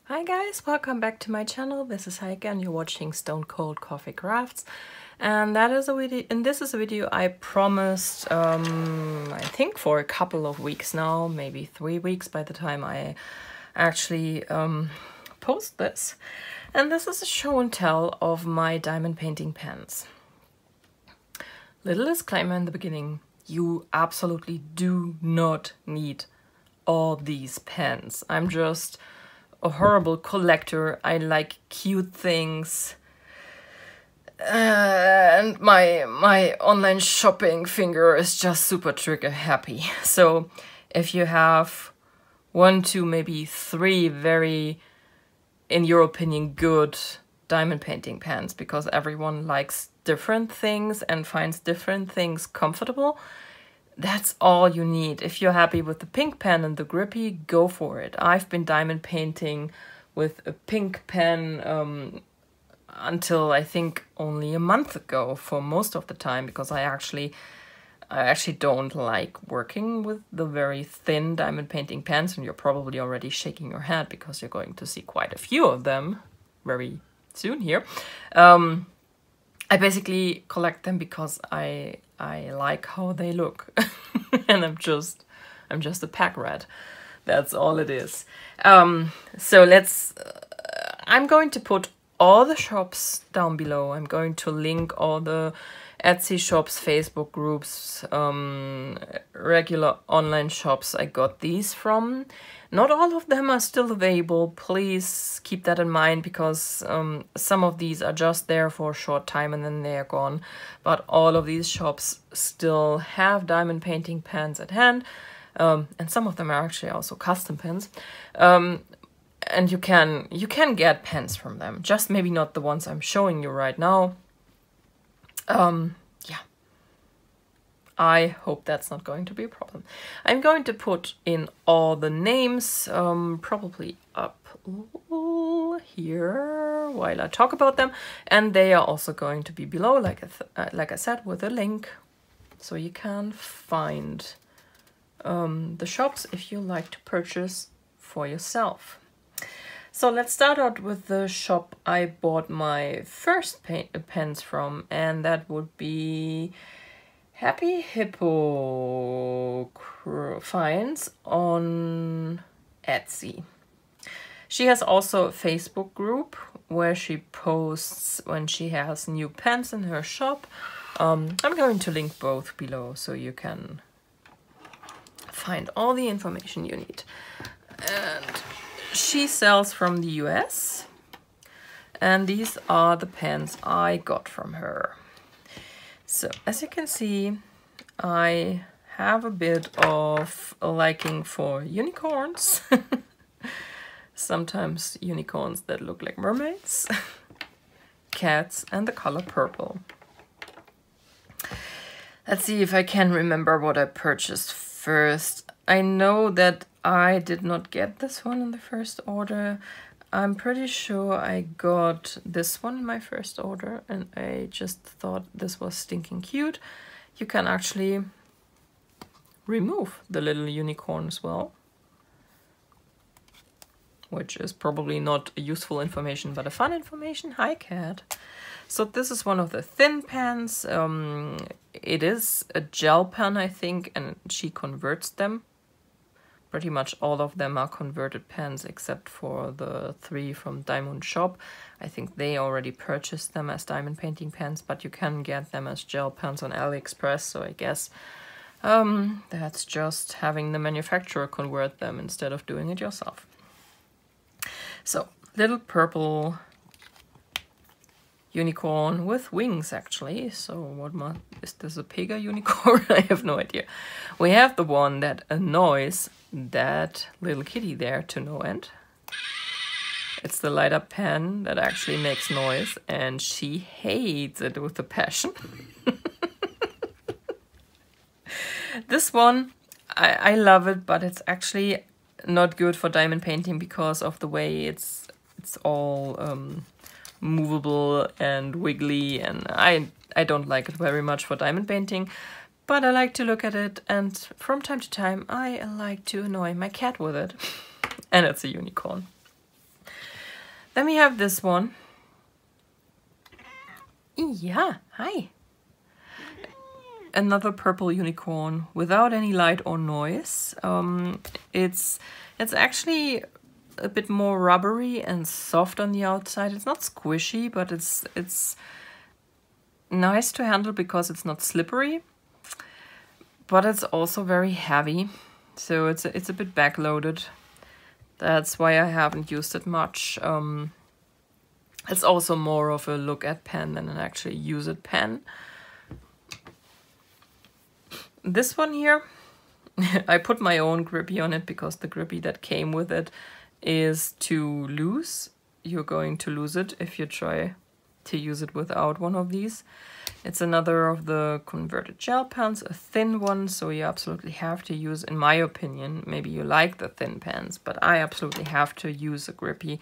Hi guys, welcome back to my channel. This is Heike and you're watching Stone Cold Coffee Crafts. And that is a video, and this is a video I promised, I think for a couple of weeks now, maybe 3 weeks by the time I actually post this. And this is a show and tell of my diamond painting pens. Little disclaimer in the beginning, you absolutely do not need all these pens. I'm just a horrible collector. I like cute things, and my online shopping finger is just super trigger happy. So if you have 1, 2, maybe 3 very, in your opinion, good diamond painting pens, because everyone likes different things and finds different things comfortable, that's all you need. If you're happy with the pink pen and the grippy, go for it. I've been diamond painting with a pink pen until I think only a month ago for most of the time, because I actually don't like working with the very thin diamond painting pens, and you're probably already shaking your head because you're going to see quite a few of them very soon here. I basically collect them because I like how they look, and I'm just a pack rat. That's all it is. So let's. I'm going to put all the shops down below. I'm going to link all the Etsy shops, Facebook groups, regular online shops I got these from. Not all of them are still available. Please keep that in mind, because some of these are just there for a short time and then they are gone. But all of these shops still have diamond painting pens at hand. And some of them are actually also custom pens. And you can get pens from them, just maybe not the ones I'm showing you right now. Yeah, I hope that's not going to be a problem. I'm going to put in all the names, probably up here while I talk about them, and they are also going to be below, like I said, with a link, so you can find the shops if you like to purchase for yourself. So let's start out with the shop I bought my first pens from, and that would be Happy Hippo Finds on Etsy. She has also a Facebook group where she posts when she has new pens in her shop. I'm going to link both below so you can find all the information you need. And she sells from the US, and these are the pens I got from her. So as you can see, I have a bit of a liking for unicorns. Sometimes unicorns that look like mermaids, cats, and the color purple. Let's see if I can remember what I purchased first. I know that I did not get this one in the first order. I'm pretty sure I got this one in my first order, and I just thought this was stinking cute. You can actually remove the little unicorn as well, which is probably not useful information, but a fun information. Hi, cat. So this is one of the thin pens. It is a gel pen, I think, and she converts them. Pretty much all of them are converted pens except for the 3 from Diamond Shop. I think they already purchased them as diamond painting pens, but you can get them as gel pens on AliExpress, so I guess that's just having the manufacturer convert them instead of doing it yourself. So, little purple unicorn with wings, actually. So what is this, a pigger unicorn? I have no idea. We have the one that annoys that little kitty there to no end. It's the light up pen that actually makes noise, and she hates it with a passion. This one, I love it, but it's actually not good for diamond painting because of the way it's all movable and wiggly, and I don't like it very much for diamond painting, but I like to look at it, and from time to time I like to annoy my cat with it. And it's a unicorn. Then we have this one. Yeah, hi. Another purple unicorn without any light or noise. It's actually a bit more rubbery and soft on the outside. It's not squishy, but it's nice to handle because it's not slippery. But it's also very heavy, so it's a bit backloaded. That's why I haven't used it much. It's also more of a look at pen than an actually use it pen. This one here, I put my own grippy on it because the grippy that came with it is too loose. You're going to lose it if you try to use it without one of these. It's another of the converted gel pens, a thin one, so you absolutely have to use, in my opinion, maybe you like the thin pens, but I absolutely have to use a grippy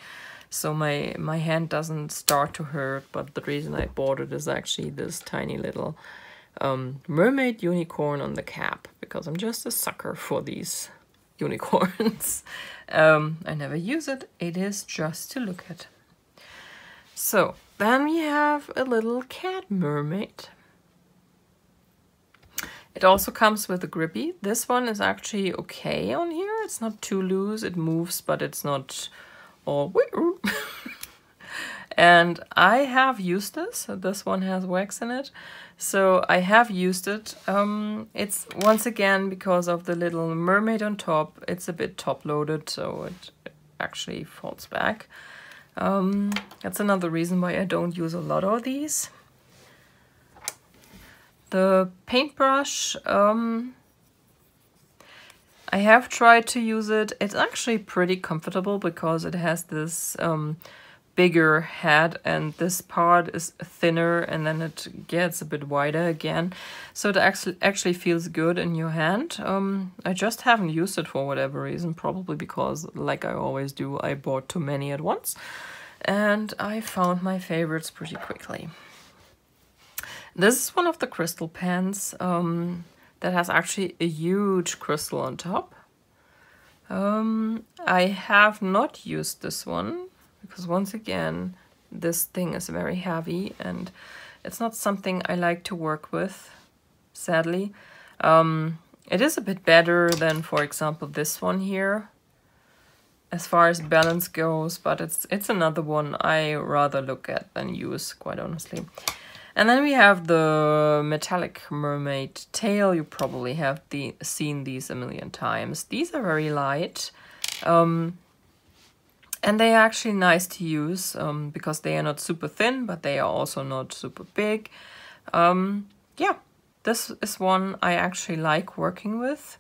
so my hand doesn't start to hurt. But the reason I bought it is actually this tiny little mermaid unicorn on the cap, because I'm just a sucker for these unicorns. I never use it, it is just to look at. So then we have a little cat mermaid. It also comes with a grippy. This one is actually okay on here. It's not too loose, it moves, but it's not all and I have used this. This one has wax in it, so I have used it. It's once again because of the little mermaid on top. It's a bit top loaded, so it actually falls back. That's another reason why I don't use a lot of these. The paintbrush, I have tried to use it. It's actually pretty comfortable because it has this bigger head and this part is thinner and then it gets a bit wider again. So it actually feels good in your hand. I just haven't used it for whatever reason, probably because, like I always do, I bought too many at once. And I found my favorites pretty quickly. This is one of the crystal pens that has actually a huge crystal on top. I have not used this one because, once again, this thing is very heavy and it's not something I like to work with, sadly. It is a bit better than, for example, this one here, as far as balance goes, but it's another one I rather look at than use, quite honestly. And then we have the metallic mermaid tail. You probably have seen these a million times. These are very light, and they are actually nice to use because they are not super thin, but they are also not super big. Yeah, this is one I actually like working with.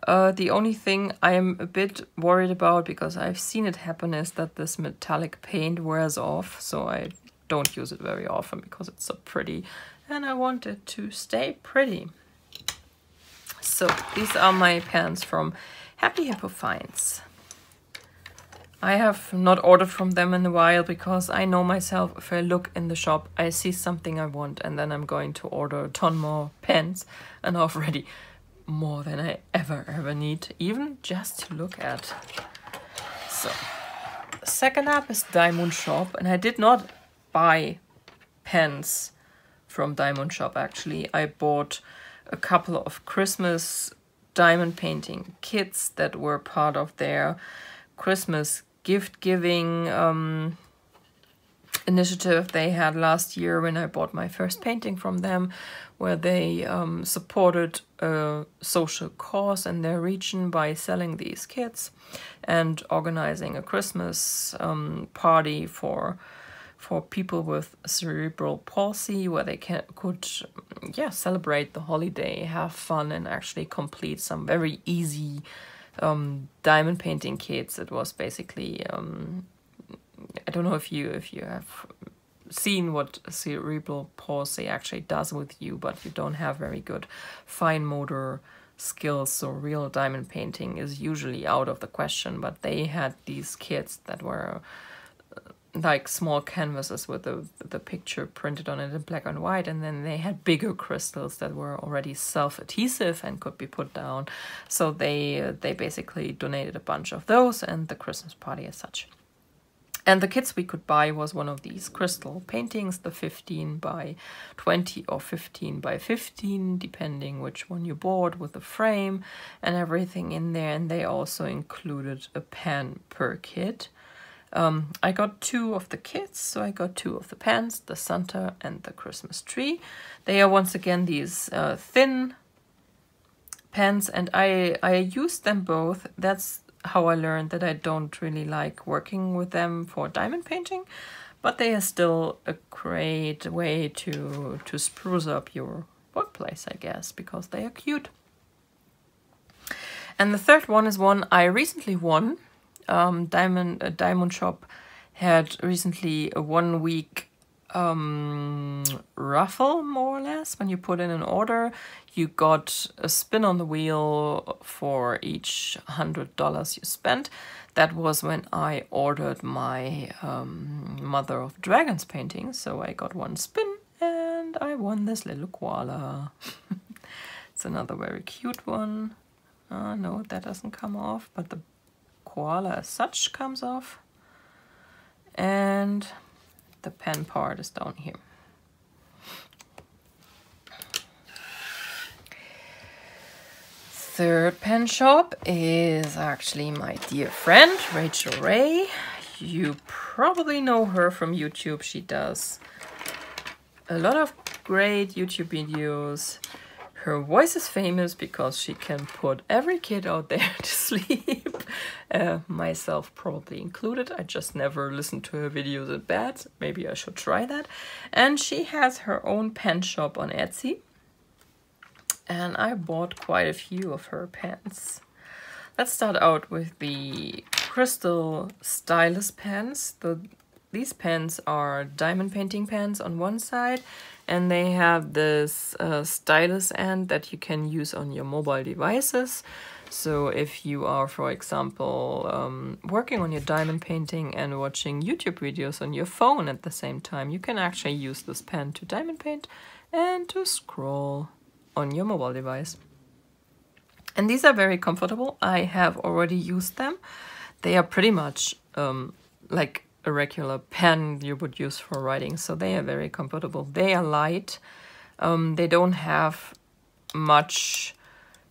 The only thing I'm a bit worried about, because I've seen it happen, is that this metallic paint wears off, so I don't use it very often because it's so pretty and I want it to stay pretty. So these are my pens from Happy Hippo Finds. I have not ordered from them in a while because I know myself, if I look in the shop, I see something I want and then I'm going to order a ton more pens, and already more than I ever need, even just to look at. So second up is Diamond Shop, and I did not buy pens from Diamond Shop actually. I bought a couple of Christmas diamond painting kits that were part of their Christmas gift giving initiative they had last year when I bought my first painting from them, where they supported a social cause in their region by selling these kits and organizing a Christmas party for people with cerebral palsy, where they could celebrate the holiday, have fun, and actually complete some very easy diamond painting kits. It was basically I don't know if you have seen what cerebral palsy actually does with you, but you don't have very good fine motor skills, so real diamond painting is usually out of the question. But they had these kits that were like small canvases with the picture printed on it in black and white, and then they had bigger crystals that were already self-adhesive and could be put down. So they basically donated a bunch of those and the Christmas party as such. And the kits we could buy was one of these crystal paintings, the 15 by 20 or 15 by 15, depending which one you bought, with the frame and everything in there. And they also included a pen per kit. I got 2 of the kits, so I got 2 of the pens, the Santa and the Christmas tree. They are once again these thin pens, and I used them both. That's how I learned that I don't really like working with them for diamond painting, but they are still a great way to spruce up your workplace, I guess, because they are cute. And the third one is one I recently won. Diamond Shop had recently a 1-week raffle, more or less. When you put in an order, you got a spin on the wheel for each $100 you spent. That was when I ordered my Mother of Dragons painting. So I got 1 spin and I won this little koala. It's another very cute one. No, that doesn't come off, but the koala as such comes off. And the pen part is down here. Third pen shop is actually my dear friend Rachael Ray. You probably know her from YouTube. She does a lot of great YouTube videos. Her voice is famous because she can put every kid out there to sleep, myself probably included. I just never listened to her videos in bed. Maybe I should try that. And she has her own pen shop on Etsy. And I bought quite a few of her pens. Let's start out with the crystal stylus pens. These pens are diamond painting pens on one side, and they have this stylus end that you can use on your mobile devices. So if you are, for example, working on your diamond painting and watching YouTube videos on your phone at the same time, you can actually use this pen to diamond paint and to scroll on your mobile device. And these are very comfortable. I have already used them. They are pretty much like a regular pen you would use for writing, so they are very comfortable. They are light. They don't have much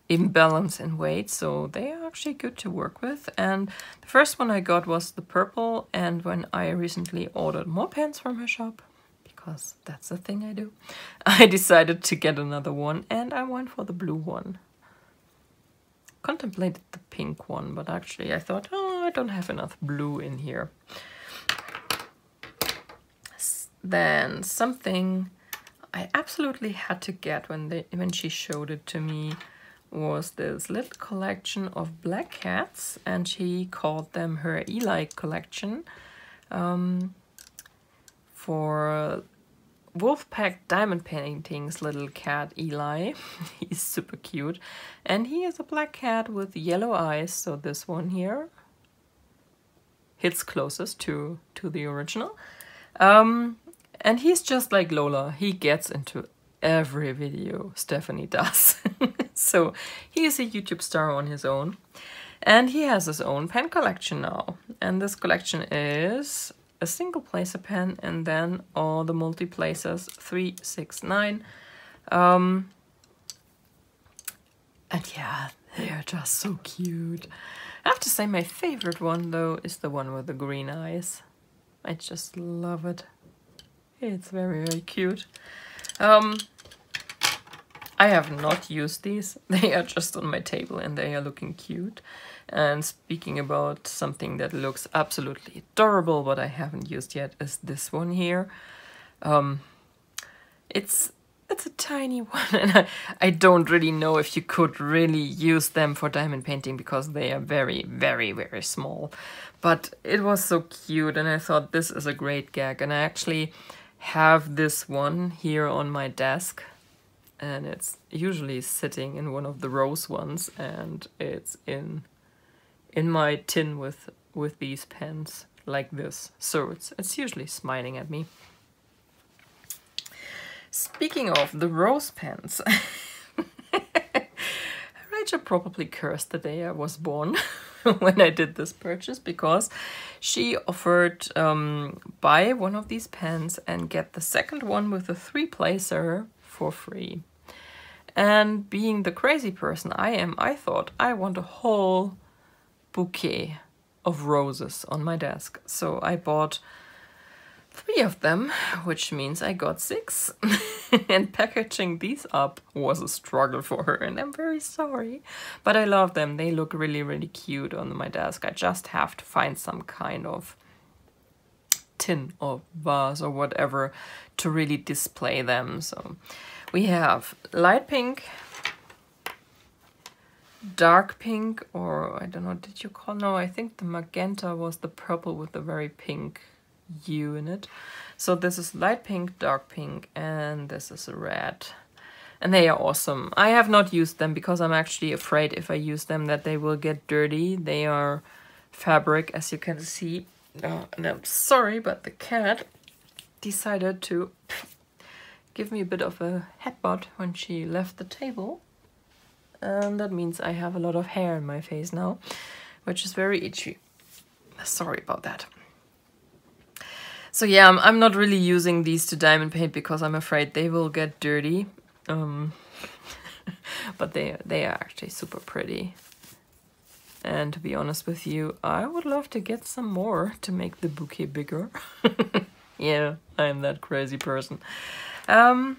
imbalance in weight, so they are actually good to work with. And the first one I got was the purple, and when I recently ordered more pens from her shop, because that's the thing I do, I decided to get another one, and I went for the blue one. Contemplated the pink one, but actually I thought, oh, I don't have enough blue in here. Then something I absolutely had to get when she showed it to me was this little collection of black cats, and she called them her Eli collection, for Wolfpack Diamond Paintings little cat Eli. He's super cute, and he is a black cat with yellow eyes, so this one here hits closest to the original. And he's just like Lola. He gets into every video Stephanie does. So he is a YouTube star on his own. And he has his own pen collection now. And this collection is a single placer pen and then all the multi-placers, 3, 6, 9. And yeah, they're just so cute. I have to say my favorite one though is the one with the green eyes. I just love it. It's very, very cute. I have not used these. They are just on my table and they are looking cute. And speaking about something that looks absolutely adorable, but I haven't used yet, is this one here. It's a tiny one, and I don't really know if you could really use them for diamond painting because they are very, very, very small. But it was so cute, and I thought this is a great gag. And I actually have this one here on my desk, and it's usually sitting in one of the rose ones, and it's in my tin with these pens like this. So it's usually smiling at me. Speaking of the rose pens, Rachel probably cursed the day I was born when I did this purchase, because she offered buy one of these pens and get the second one with a 3-placer for free. And being the crazy person I am, I thought I want a whole bouquet of roses on my desk. So I bought 3 of them, which means I got 6. And packaging these up was a struggle for her, and I'm very sorry. But I love them. They look really, really cute on my desk. I just have to find some kind of tin or vase or whatever to really display them. So we have light pink, dark pink, or I don't know, did you call? No, I think the magenta was the purple with the very pink hue in it. So this is light pink, dark pink, and this is a red. And they are awesome. I have not used them because I'm actually afraid if I use them that they will get dirty. They are fabric, as you can see. And I'm sorry, but the cat decided to give me a bit of a headbutt when she left the table. And that means I have a lot of hair in my face now, which is very itchy. Sorry about that. So yeah, I'm not really using these to diamond paint because I'm afraid they will get dirty. But they are actually super pretty. And to be honest with you, I would love to get some more to make the bouquet bigger. Yeah, I'm that crazy person. And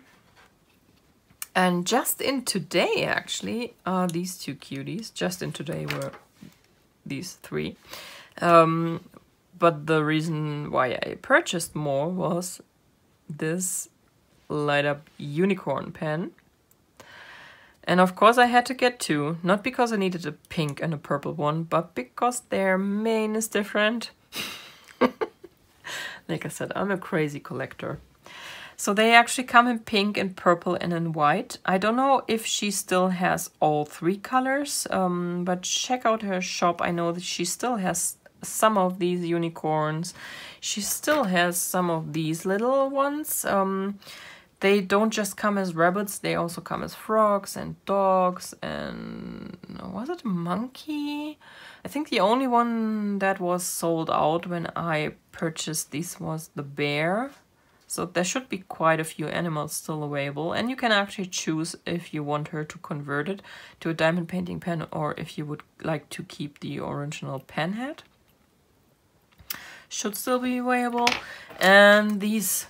just in today, actually, are these 2 cuties. Just in today were these 3. But the reason why I purchased more was this light up unicorn pen. And of course I had to get 2, not because I needed a pink and a purple one, but because their mane is different. Like I said, I'm a crazy collector. So they actually come in pink and purple and in white. I don't know if she still has all 3 colors, but check out her shop. I know that she still has some of these unicorns. She still has some of these little ones. They don't just come as rabbits, they also come as frogs and dogs and... was it a monkey? I think the only one that was sold out when I purchased these was the bear. So there should be quite a few animals still available, and you can actually choose if you want her to convert it to a diamond painting pen or if you would like to keep the original pen head. Should still be available, and these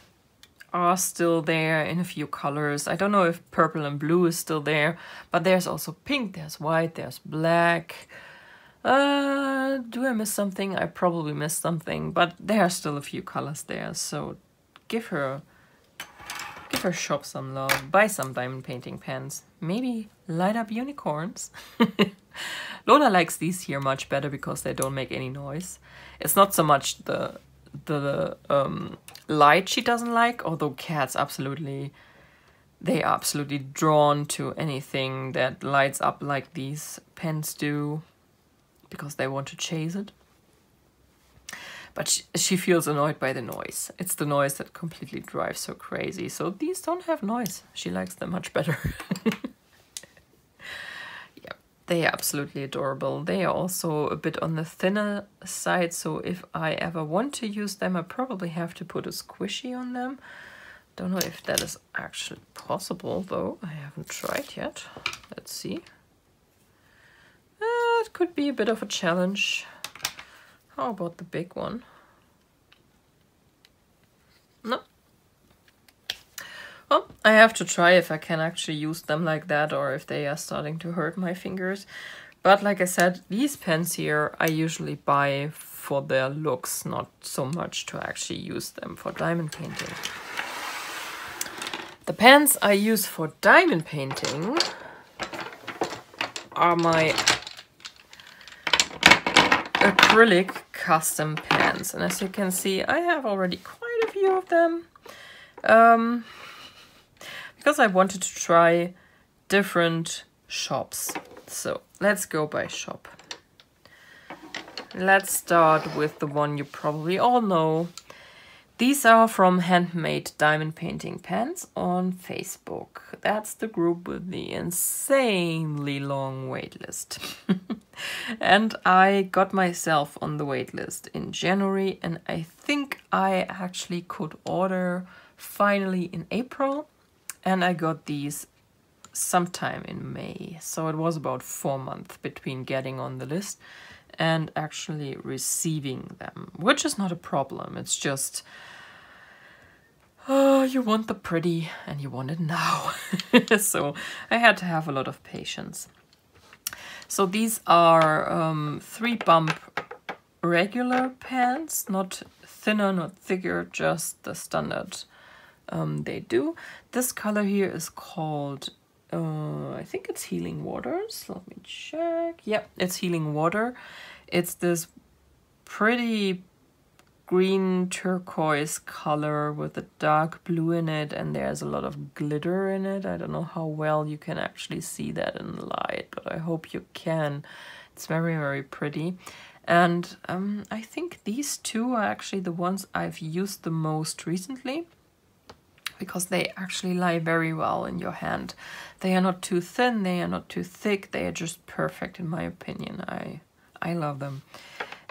are still there in a few colors. I don't know if purple and blue is still there, but there's also pink, there's white, there's black. Do I miss something? I probably missed something, but there are still a few colors there, so give her shop some love, buy some diamond painting pens, maybe light up unicorns. Lola likes these here much better because they don't make any noise. It's not so much the light she doesn't like, although cats they are absolutely drawn to anything that lights up like these pens do because they want to chase it. But she feels annoyed by the noise. It's the noise that completely drives her crazy. So these don't have noise. She likes them much better. Yeah, they are absolutely adorable. They are also a bit on the thinner side. So if I ever want to use them, I probably have to put a squishy on them. Don't know if that is actually possible, though. I haven't tried yet. Let's see. It could be a bit of a challenge. How about the big one? No. Well, I have to try if I can actually use them like that or if they are starting to hurt my fingers. But like I said, these pens here I usually buy for their looks, not so much to actually use them for diamond painting. The pens I use for diamond painting are my acrylic custom pens, and as you can see I have already quite a few of them because I wanted to try different shops. So let's go by shop. Let's start with the one you probably all know. These are from Handmade Diamond Painting Pens on Facebook. That's the group with the insanely long wait list. And I got myself on the wait list in January, and I think I actually could order finally in April, and I got these sometime in May. So it was about 4 months between getting on the list and actually receiving them, which is not a problem. It's just, oh, you want the pretty and you want it now. So I had to have a lot of patience. So these are 3 bump regular pans, not thinner, not thicker, just the standard they do. This color here is called, I think it's Healing Waters. Let me check. Yep, it's Healing Water. It's this pretty green turquoise color with a dark blue in it, and there's a lot of glitter in it. I don't know how well you can actually see that in the light, but I hope you can. It's very, very pretty. And I think these 2 are actually the ones I've used the most recently, because they actually lie very well in your hand. They are not too thin, they are not too thick, they are just perfect in my opinion. I love them.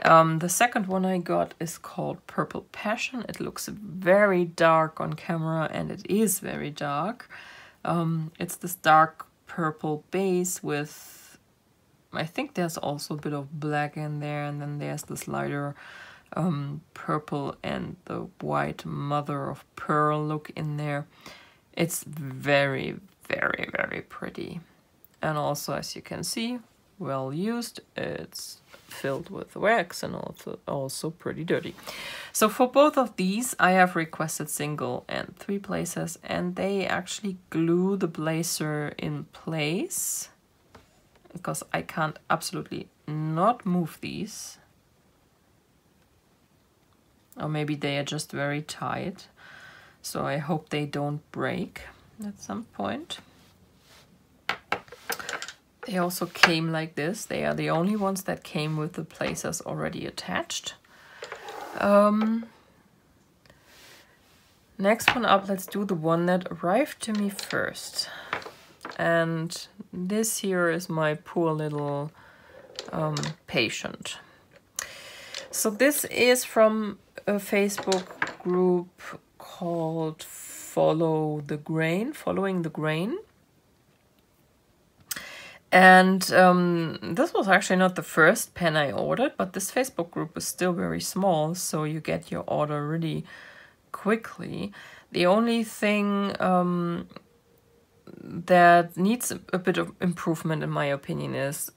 The second one I got is called Purple Passion. It looks very dark on camera, and it is very dark. It's this dark purple base with, I think there's also a bit of black in there, and then there's this lighter purple and the white mother of pearl look in there. It's very, very, very pretty. And also, as you can see, well used. It's filled with wax and also pretty dirty. So for both of these, I have requested single and 3 places, and they actually glue the blazer in place, because I can't absolutely not move these. Or maybe they are just very tight. So I hope they don't break at some point. They also came like this. They are the only ones that came with the placers already attached. Next one up, let's do the one that arrived to me first. And this here is my poor little patient. So this is from a Facebook group called Following the Grain. And this was actually not the first pen I ordered, but this Facebook group is still very small, so you get your order really quickly. The only thing that needs a bit of improvement, in my opinion, is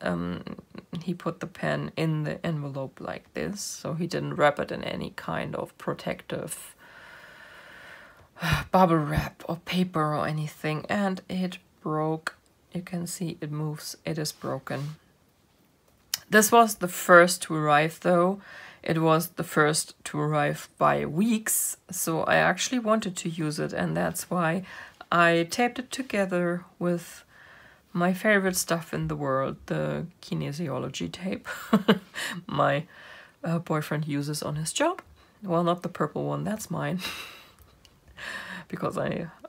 he put the pen in the envelope like this, so he didn't wrap it in any kind of protective bubble wrap or paper or anything, and it broke. You can see it moves, it is broken. This was the first to arrive though. It was the first to arrive by weeks, so I actually wanted to use it, and that's why I taped it together with my favorite stuff in the world, the kinesiology tape my boyfriend uses on his job. Well, not the purple one, that's mine. Because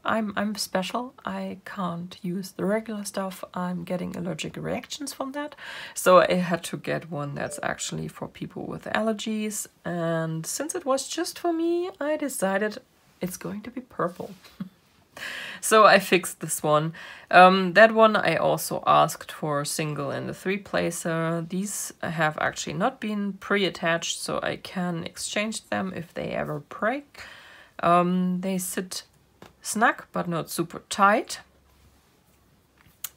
I'm special. I can't use the regular stuff. I'm getting allergic reactions from that. So I had to get one that's actually for people with allergies. And since it was just for me, I decided it's going to be purple. So I fixed this one. That one I also asked for single and a 3-placer. These have actually not been pre-attached, so I can exchange them if they ever break. They sit snug but not super tight.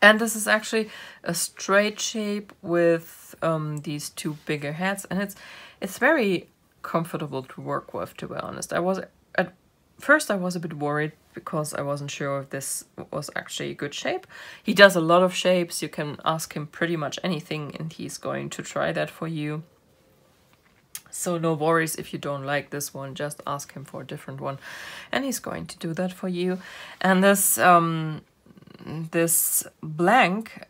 And this is actually a straight shape with these 2 bigger heads, and it's very comfortable to work with, to be honest. At first I was a bit worried because I wasn't sure if this was actually a good shape. He does a lot of shapes. You can ask him pretty much anything and he's going to try that for you. So no worries if you don't like this one, just ask him for a different one and he's going to do that for you. And this blank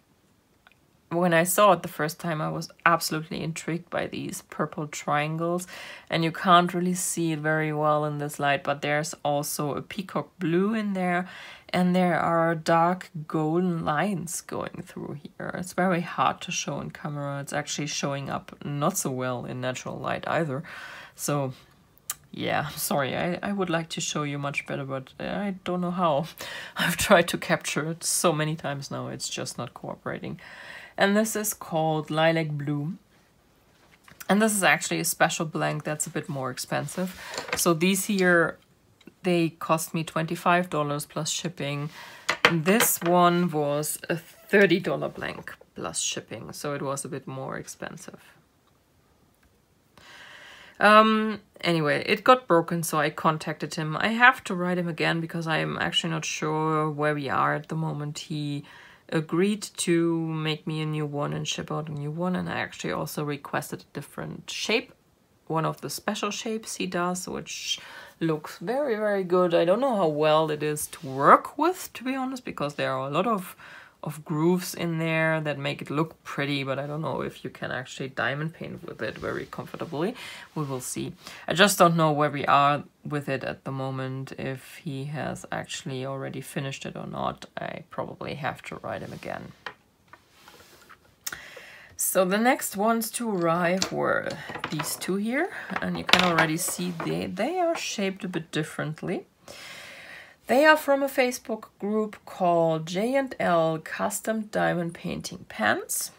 when I saw it the first time, I was absolutely intrigued by these purple triangles, and you can't really see it very well in this light, but there's also a peacock blue in there, and there are dark golden lines going through here. It's very hard to show in camera. It's actually showing up not so well in natural light either. So yeah, sorry, I would like to show you much better, but I don't know how. I've tried to capture it so many times now, it's just not cooperating. And this is called Lilac Blue. And this is actually a special blank that's a bit more expensive. So these here, they cost me $25 plus shipping. This one was a $30 blank plus shipping, so it was a bit more expensive. Anyway, it got broken, so I contacted him. I have to write him again because I'm actually not sure where we are at the moment. He agreed to make me a new one and ship out a new one, and I actually also requested a different shape, one of the special shapes he does, which looks very, very good. I don't know how well it is to work with, to be honest, because there are a lot of grooves in there that make it look pretty, but I don't know if you can actually diamond paint with it very comfortably. We will see. I just don't know where we are with it at the moment, if he has actually already finished it or not. I probably have to write him again. So the next ones to arrive were these two here, and you can already see they are shaped a bit differently. They are from a Facebook group called J&L Custom Diamond Painting Pens.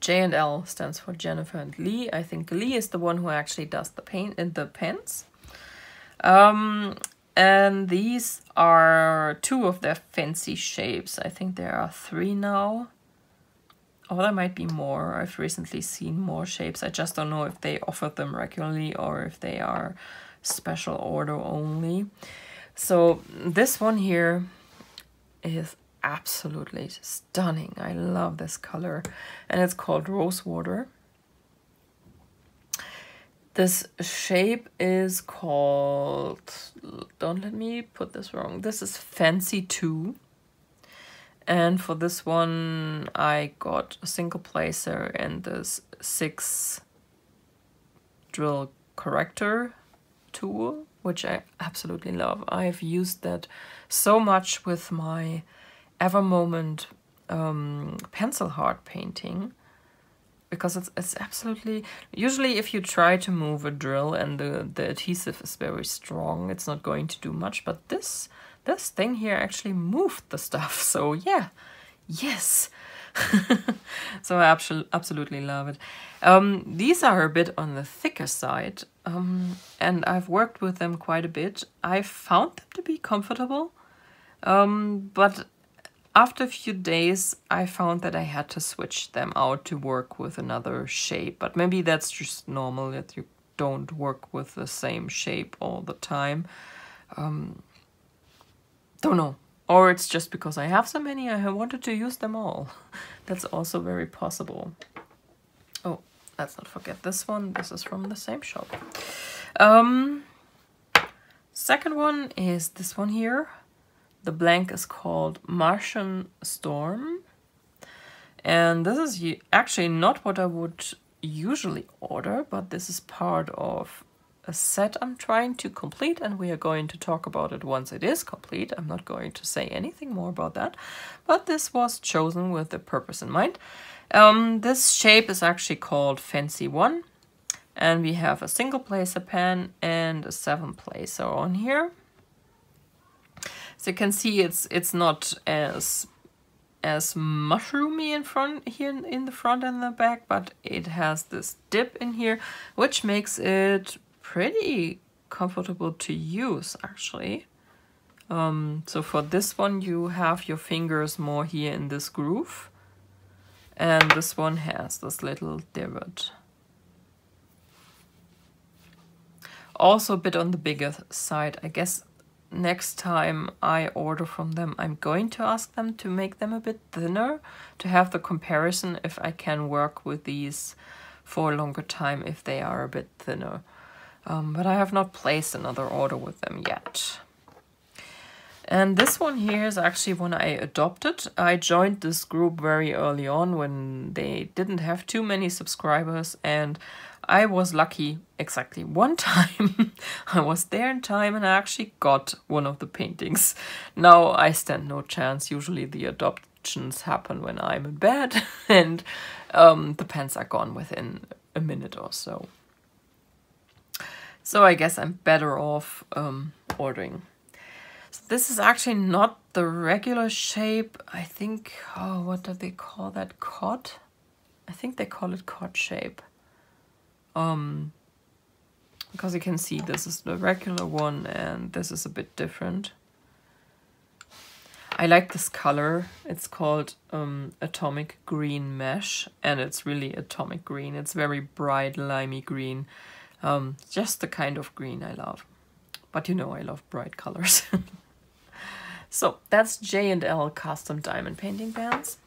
J&L stands for Jennifer and Lee. I think Lee is the one who actually does the paint in the pens. And these are two of their fancy shapes. I think there are 3 now. Or there might be more. I've recently seen more shapes. I just don't know if they offer them regularly or if they are special order only. So this one here is absolutely stunning. I love this color, and it's called Rosewater. This shape is called, don't let me put this wrong, this is Fancy 2. And for this one I got a single placer and this 6 drill corrector tool, which I absolutely love. I've used that so much with my Evermoment pencil heart painting, because it's absolutely, usually if you try to move a drill and the adhesive is very strong, it's not going to do much, but this thing here actually moved the stuff. So yeah, yes. So I absolutely love it. These are a bit on the thicker side, and I've worked with them quite a bit. I found them to be comfortable, but after a few days I found that I had to switch them out to work with another shape. But maybe that's just normal, that you don't work with the same shape all the time. Don't know. Or it's just because I have so many, I wanted to use them all. That's also very possible. Oh, let's not forget this one. This is from the same shop. Second one is this one here. The blank is called Martian Storm. And this is actually not what I would usually order, but this is part of a set I'm trying to complete, and we are going to talk about it once it is complete. I'm not going to say anything more about that, but this was chosen with the purpose in mind. This shape is actually called Fancy 1, and we have a single placer pen and a 7 placer on here. So you can see it's not as mushroomy in front here in the front and the back, but it has this dip in here, which makes it pretty comfortable to use actually. So for this one you have your fingers more here in this groove, and this one has this little divot. Also a bit on the bigger side. I guess next time I order from them, I'm going to ask them to make them a bit thinner, to have the comparison if I can work with these for a longer time if they are a bit thinner. But I have not placed another order with them yet. And this one here is actually one I adopted. I joined this group very early on when they didn't have too many subscribers, and I was lucky exactly one time. I was there in time and I actually got one of the paintings. Now I stand no chance. Usually the adoptions happen when I'm in bed and the pens are gone within a minute or so. So I guess I'm better off ordering. So this is actually not the regular shape. I think, oh, what do they call that? Cod? I think they call it cod shape. Because you can see this is the regular one and this is a bit different. I like this color. It's called Atomic Green Mesh, and it's really atomic green. It's very bright, limey green. Just the kind of green I love. But you know I love bright colors. So that's J&L Custom Diamond Painting Pens.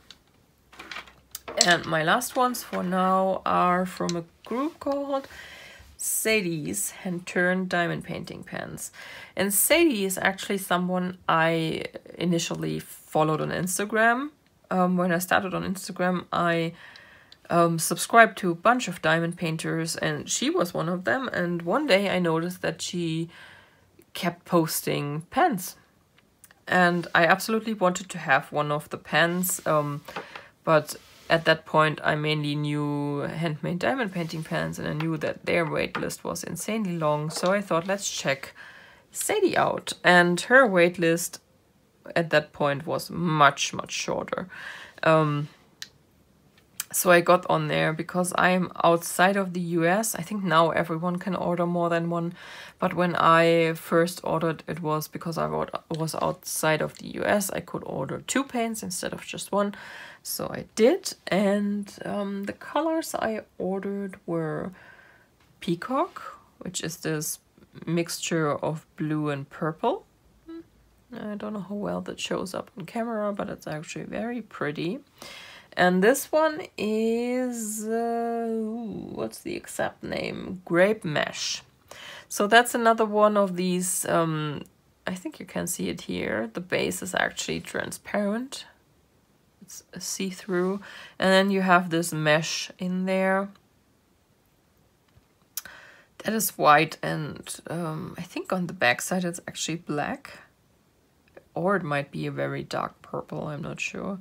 And my last ones for now are from a group called Sadies Hand-Turned Diamond Painting Pens. And Sadie is actually someone I initially followed on Instagram. When I started on Instagram, I subscribed to a bunch of diamond painters, and she was one of them. And one day I noticed that she kept posting pens. And I absolutely wanted to have one of the pens, but at that point I mainly knew Handmade diamond painting pens, and I knew that their wait list was insanely long. So I thought, let's check Sadie out. And her wait list at that point was much, much shorter. So I got on there because I'm outside of the US. I think now everyone can order more than one. But when I first ordered, it was because I was outside of the US. I could order 2 paints instead of just one. So I did. And the colors I ordered were Peacock, which is this mixture of blue and purple. I don't know how well that shows up on camera, but it's actually very pretty. And this one is, what's the exact name? Grape Mesh. So that's another one of these, I think you can see it here. The base is actually transparent. It's see-through. And then you have this mesh in there. That is white, and I think on the back side it's actually black. Or it might be a very dark purple, I'm not sure.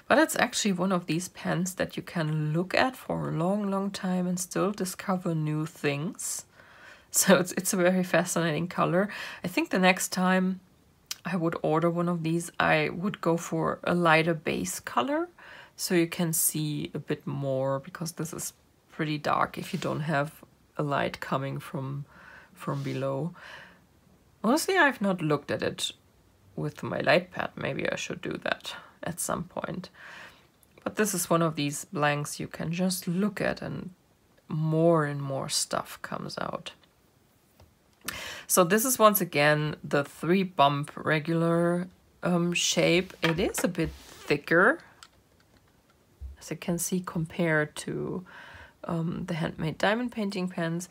But it's actually one of these pens that you can look at for a long, long time and still discover new things. So it's a very fascinating color. I think the next time I would order one of these, I would go for a lighter base color, so you can see a bit more, because this is pretty dark if you don't have a light coming from below. Honestly, I've not looked at it with my light pad. Maybe I should do that at some point. But this is one of these blanks you can just look at and more stuff comes out. So this is once again the 3-bump regular shape. It is a bit thicker, as you can see, compared to the Handmade diamond painting pens.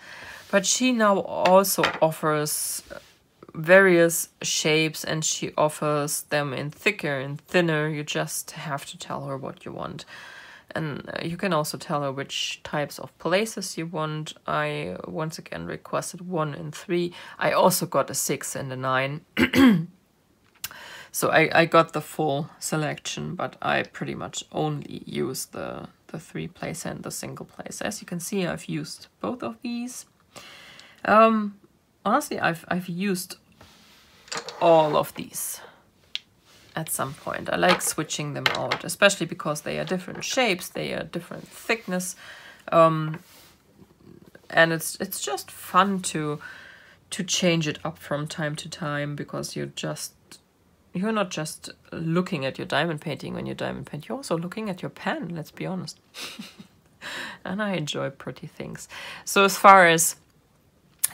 But she now also offers various shapes, and she offers them in thicker and thinner. You just have to tell her what you want. And you can also tell her which types of places you want. I once again requested 1 and 3. I also got a 6 and a 9. So I got the full selection, but I pretty much only use the 3-place and the single place. As you can see, I've used both of these. Honestly, I've used all of these at some point. I like switching them out, especially because they are different shapes, they are different thickness, and it's just fun to change it up from time to time, because you're not just looking at your diamond painting when you diamond paint, you're also looking at your pen, let's be honest. And I enjoy pretty things. So as far as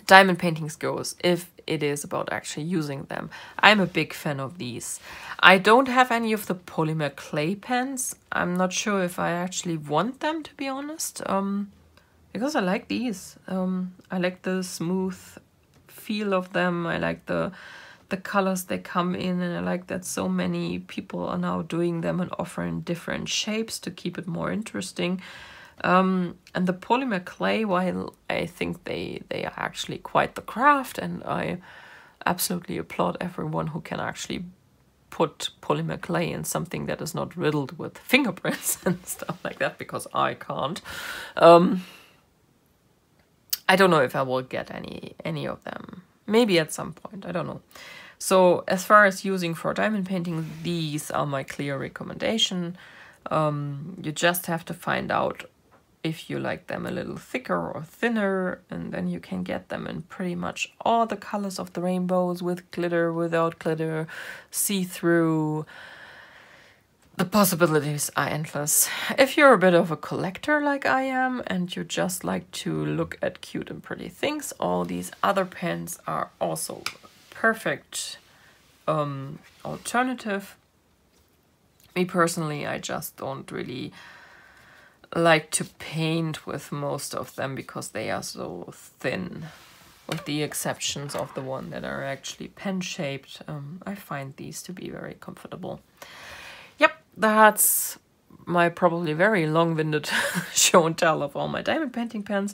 diamond paintings goes, if it is about actually using them, I'm a big fan of these. I don't have any of the polymer clay pens. I'm not sure if I actually want them, to be honest, because I like these. I like the smooth feel of them. I like the the colors they come in, and I like that so many people are now doing them and offering different shapes to keep it more interesting. And the polymer clay, while I think they are actually quite the craft, and I absolutely applaud everyone who can actually put polymer clay in something that is not riddled with fingerprints and stuff like that, because I can't. I don't know if I will get any of them. Maybe at some point, I don't know. So as far as using for diamond painting, these are my clear recommendation. You just have to find out if you like them a little thicker or thinner, and then you can get them in pretty much all the colors of the rainbows, with glitter, without glitter, see-through. The possibilities are endless. If you're a bit of a collector like I am, and you just like to look at cute and pretty things, all these other pens are also perfect alternative. Me personally, I just don't really like to paint with most of them because they are so thin, with the exceptions of the one that are actually pen-shaped. I find these to be very comfortable. Yep, that's my probably very long-winded show and tell of all my diamond painting pens.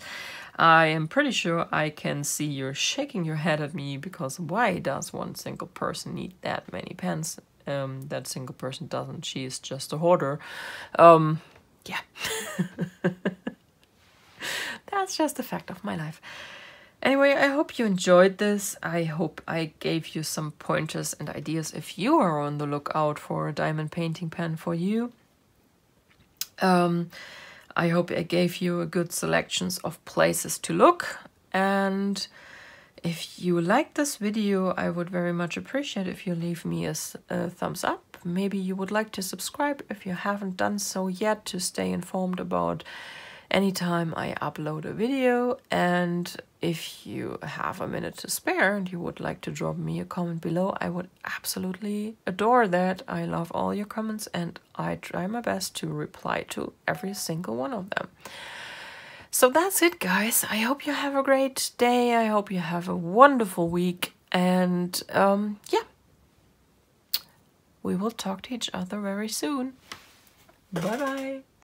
I am pretty sure I can see you're shaking your head at me, because why does one single person need that many pens? That single person doesn't. She is just a hoarder. Yeah. That's just a fact of my life. Anyway, I hope you enjoyed this. I hope I gave you some pointers and ideas if you are on the lookout for a diamond painting pen for you. I hope I gave you a good selections of places to look. And if you like this video, I would very much appreciate if you leave me a thumbs up. Maybe you would like to subscribe if you haven't done so yet, to stay informed about anytime I upload a video. And if you have a minute to spare and you would like to drop me a comment below, I would absolutely adore that. I love all your comments, and I try my best to reply to every single one of them. So that's it, guys. I hope you have a great day. I hope you have a wonderful week. And yeah, we will talk to each other very soon. Bye-bye.